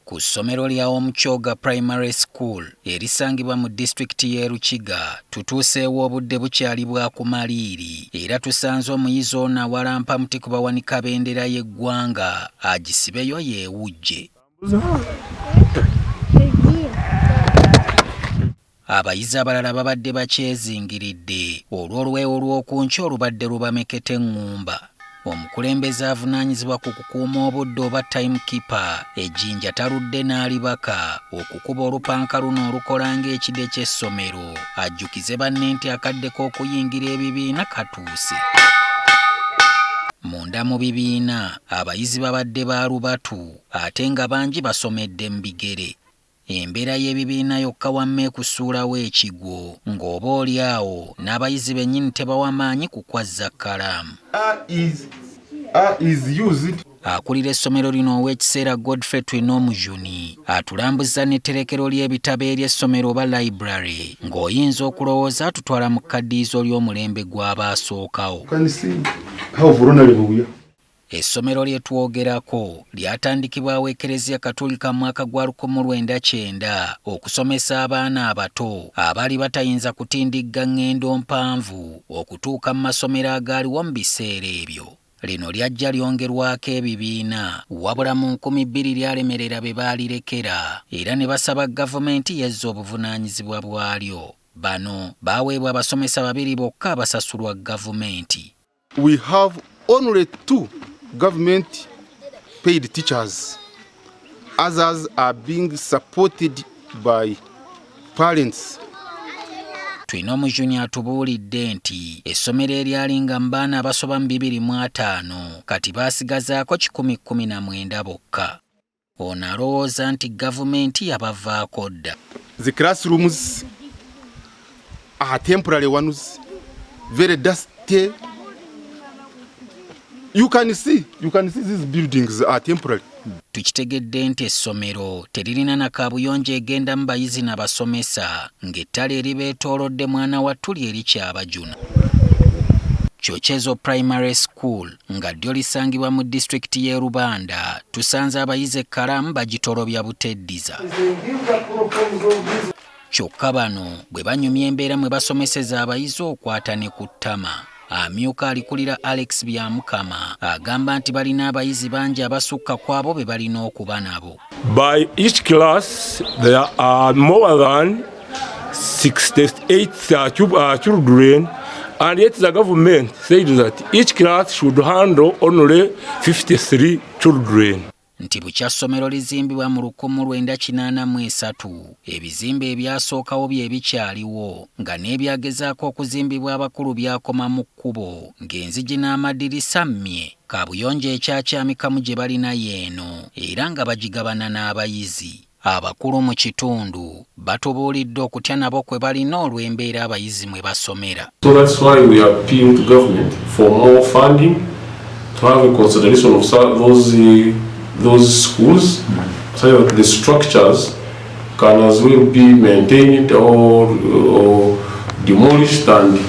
Ku ssomero lya Omukyoga Primary School erisangibwa mu disitulikiti y'e Lukiga tutuuseewo obudde bukyali bwa kumaliiri era tusanze omuyizi ono awalampa muti ku bawanika bendera y'eggwanga agisibeyo yeewujje. Abayizi abalala babadde bakyezingiridde olw'olwewo lw'okunkya olubadde lubameketa eŋŋumba. Omukulembeze avunaanyizibwa ku kukuuma obudde oba timekeeper ejjinja taludde n'alibaka okukuba olupanka luno olukola ng'ekide ky'essomero ajjukize banne nti akadde k'okuyingira ebibiina katuuse. Munda mu bibiina abayizi babadde ba lubatu ate nga bangi basomedde mu bigere. Embeera y'ebibiina yokka wamme kusuulawo ekigwo ng'oba oli awo n'abayizi bennyini tebawa maanyi ku kwazza kkalaamu. Akulira essomero lino ow'ekiseera Godfrey Twinomujuni atulambuzza n'etterekero ly'ebitabo ery'essomero oba library ng'oyinza okulowooza atutwala mu kaddiizo ly'omulembe gw'abaasookawo. Essomero lye twogerako lyatandikibwawo Ekereziya Katolika mu mwaka gwa 1900 okusomesa abaana abato abaali batayinza kutindigga ng'endo mpanvu okutuuka mu masomero agaaliwo mu biseera ebyo. Lino lyajja lyongerwako ebibiina wabula mu 2000 lyalemerera be baalirekera era ne basaba gavumenti yezza obuvunaanyizibwa bwalyo. Bano baaweebwa abasomesa 2 bokka abasasulwa gavumenti. We have only 2 government paid teachers. Others are being supported by parents. Twinomujuni atubuulidde nti essomero eryalinga mu baana abasoba mu 205 kati baasigazaako 119 bokka. Ono alowooza nti gavumenti yabavaako dda. The classrooms are temporary ones, very dusty. You can see these buildings are temporary. Tukitegedde nti essomero teririna na kaabuyonjo egenda mu bayizi n'abasomesa ng'ettale eribeetoolodde mwana wattu lyerikyabajuna. Kyochezo Primary School nga ddyo lisangibwa mu disitulikiti y'e Rubanda tusanze abayizi ekkalamu bagitolobya buteddiza. Kyokka bano bwe banyumya embeera mwe basomeseza abayizi okwata ne ku ttama. Amyuka alikulira Alex Byamukama agamba nti balina abayizi bangi abasukka ku abo be balina okuba nabo. By each class there are more than 68 children, and yet the government said that each class should handle only 53 children. Nti bukya ssomero lizimbibwa mu 1983 ebizimbe ebyasookawo bye bikyaliwo nga n'ebyagezaako okuzimbibwa abakulu byakoma mu kkubo ng'enzigi n'amadirisa mmye kaabuyonjo ekyakyamikamu gye balina yeeno era nga bagigabana n'abayizi. Abakulu mu kitundu batubuulidde okutya nabo kwe balina olw'embeera abayizi mwe basomera. So that's why we are appealing to government for more funding to have a consideration of those schools so that the structures can as well be maintained or demolished and